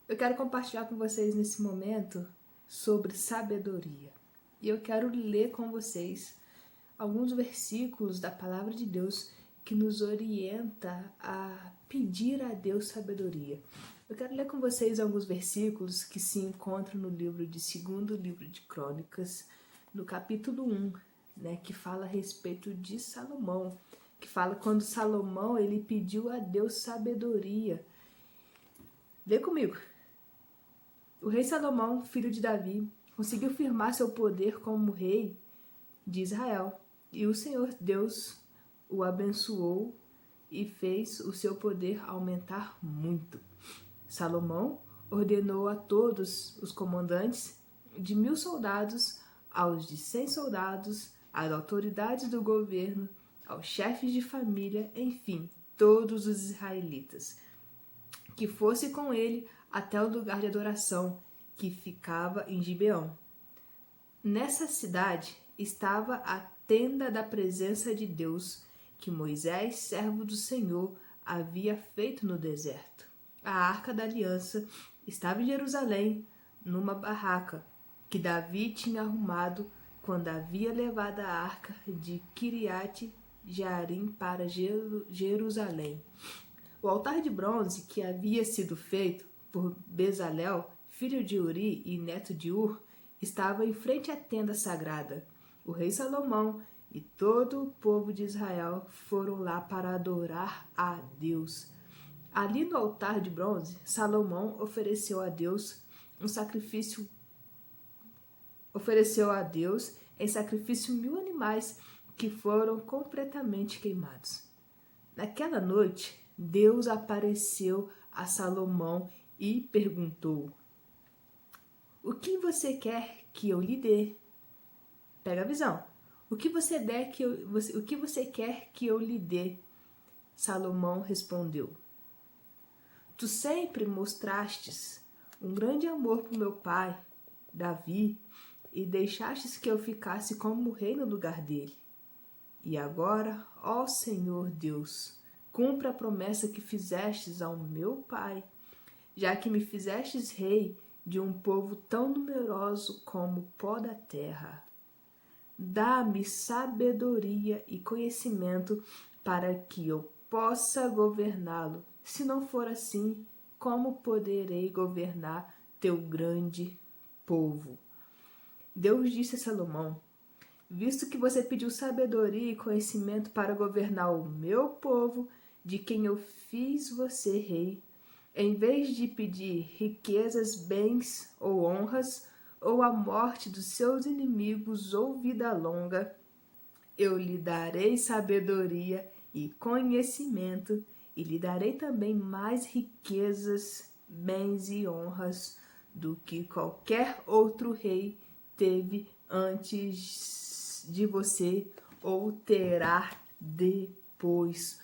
Eu quero compartilhar com vocês nesse momento sobre sabedoria. E eu quero ler com vocês alguns versículos da palavra de Deus que nos orienta a pedir a Deus sabedoria. Eu quero ler com vocês alguns versículos que se encontram no segundo livro de Crônicas, no capítulo 1, que fala a respeito de Salomão, que fala quando Salomão ele pediu a Deus sabedoria. Lê comigo. O rei Salomão, filho de Davi, conseguiu firmar seu poder como rei de Israel, e o Senhor Deus o abençoou e fez o seu poder aumentar muito. Salomão ordenou a todos os comandantes de 1.000 soldados, aos de 100 soldados, às autoridades do governo, aos chefes de família, enfim, todos os israelitas, que fosse com ele até o lugar de adoração que ficava em Gibeão. Nessa cidade estava a tenda da presença de Deus, que Moisés, servo do Senhor, havia feito no deserto. A arca da aliança estava em Jerusalém, numa barraca que Davi tinha arrumado quando havia levado a arca de Kiriat Jearim para Jerusalém. O altar de bronze que havia sido feito por Bezalel, filho de Uri e neto de Ur, estava em frente à tenda sagrada. O rei Salomão e todo o povo de Israel foram lá para adorar a Deus. Ali no altar de bronze, Salomão ofereceu a Deus em sacrifício 1.000 animais que foram completamente queimados. Naquela noite, Deus apareceu a Salomão e perguntou: "O que você quer que eu lhe dê?" Pega a visão. O que você quer que eu lhe dê? Salomão respondeu: "Tu sempre mostrastes um grande amor por meu pai, Davi, e deixastes que eu ficasse como rei no lugar dele. E agora, ó Senhor Deus, cumpra a promessa que fizestes ao meu pai, já que me fizestes rei de um povo tão numeroso como o pó da terra. Dá-me sabedoria e conhecimento para que eu possa governá-lo. Se não for assim, como poderei governar teu grande povo?" Deus disse a Salomão: "Visto que você pediu sabedoria e conhecimento para governar o meu povo, de quem eu fiz você rei, em vez de pedir riquezas, bens ou honras, ou a morte dos seus inimigos ou vida longa, eu lhe darei sabedoria e conhecimento, e lhe darei também mais riquezas, bens e honras do que qualquer outro rei teve antes de você ou terá depois."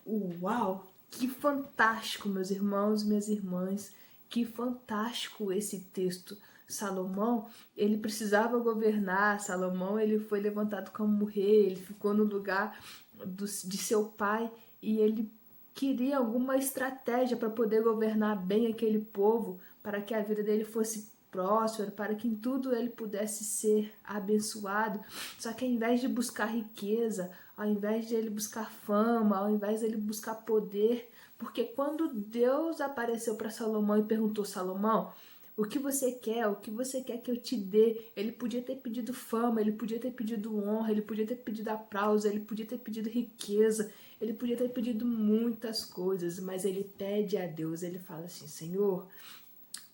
Uau! Que fantástico, meus irmãos e minhas irmãs, que fantástico esse texto. Salomão, ele precisava governar. Salomão, ele foi levantado como rei, ele ficou no lugar de seu pai e ele queria alguma estratégia para poder governar bem aquele povo, para que a vida dele fosse próspera, para que em tudo ele pudesse ser abençoado. Só que ao invés de buscar riqueza, ao invés de ele buscar fama, ao invés de ele buscar poder, porque quando Deus apareceu para Salomão e perguntou: "Salomão, o que você quer? O que você quer que eu te dê?" Ele podia ter pedido fama, ele podia ter pedido honra, ele podia ter pedido aplauso, ele podia ter pedido riqueza, ele podia ter pedido muitas coisas, mas ele pede a Deus, ele fala assim: "Senhor,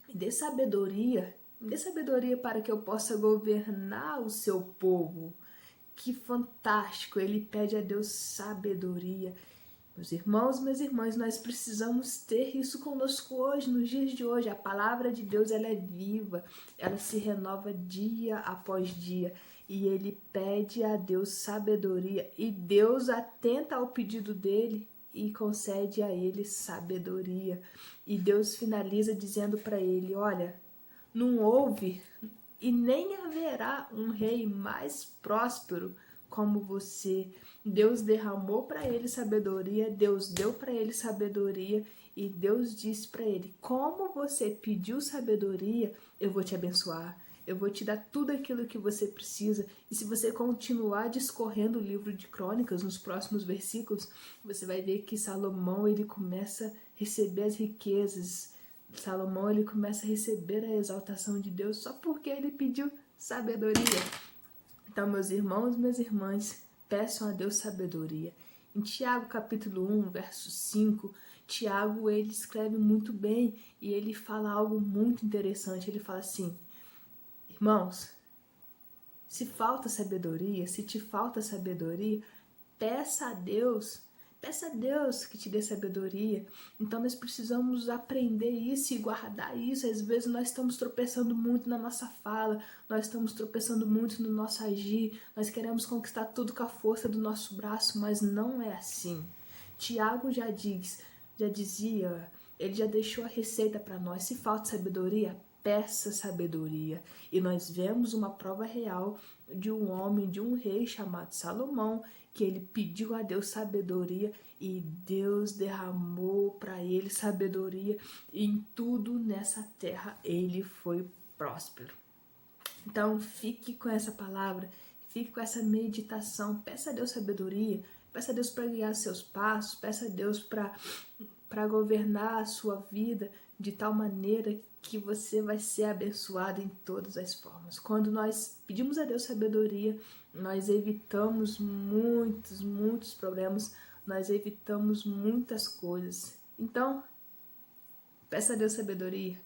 me dê sabedoria para que eu possa governar o seu povo." Que fantástico! Ele pede a Deus sabedoria. Meus irmãos, minhas irmãs, nós precisamos ter isso conosco hoje, nos dias de hoje. A palavra de Deus, ela é viva, ela se renova dia após dia. E ele pede a Deus sabedoria. E Deus atenta ao pedido dele e concede a ele sabedoria. E Deus finaliza dizendo para ele: "Olha, não houve e nem haverá um rei mais próspero como você. Deus derramou para ele sabedoria, Deus deu para ele sabedoria e Deus disse para ele: como você pediu sabedoria, eu vou te abençoar. Eu vou te dar tudo aquilo que você precisa. E se você continuar discorrendo o livro de Crônicas, nos próximos versículos, você vai ver que Salomão ele começa a receber as riquezas. Salomão ele começa a receber a exaltação de Deus só porque ele pediu sabedoria. Então, meus irmãos e minhas irmãs, peçam a Deus sabedoria. Em Tiago capítulo 1, verso 5, Tiago ele escreve muito bem e ele fala algo muito interessante. Ele fala assim: irmãos, se falta sabedoria, se te falta sabedoria, peça a Deus que te dê sabedoria. Então nós precisamos aprender isso e guardar isso. Às vezes nós estamos tropeçando muito na nossa fala, nós estamos tropeçando muito no nosso agir, nós queremos conquistar tudo com a força do nosso braço, mas não é assim. Tiago já dizia, ele já deixou a receita para nós. Se falta sabedoria, peça sabedoria. E nós vemos uma prova real de um homem, de um rei chamado Salomão, que ele pediu a Deus sabedoria e Deus derramou para ele sabedoria e em tudo nessa terra ele foi próspero. Então fique com essa palavra, fique com essa meditação, peça a Deus sabedoria, peça a Deus para guiar seus passos, peça a Deus para governar a sua vida de tal maneira que você vai ser abençoado em todas as formas. Quando nós pedimos a Deus sabedoria, nós evitamos muitos problemas, nós evitamos muitas coisas. Então, peça a Deus sabedoria,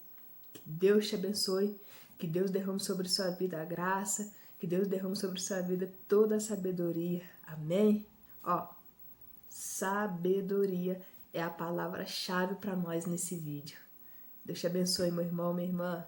que Deus te abençoe, que Deus derrame sobre sua vida a graça, que Deus derrame sobre sua vida toda a sabedoria. Amém? Ó, sabedoria é a palavra-chave para nós nesse vídeo. Deus te abençoe, meu irmão, minha irmã.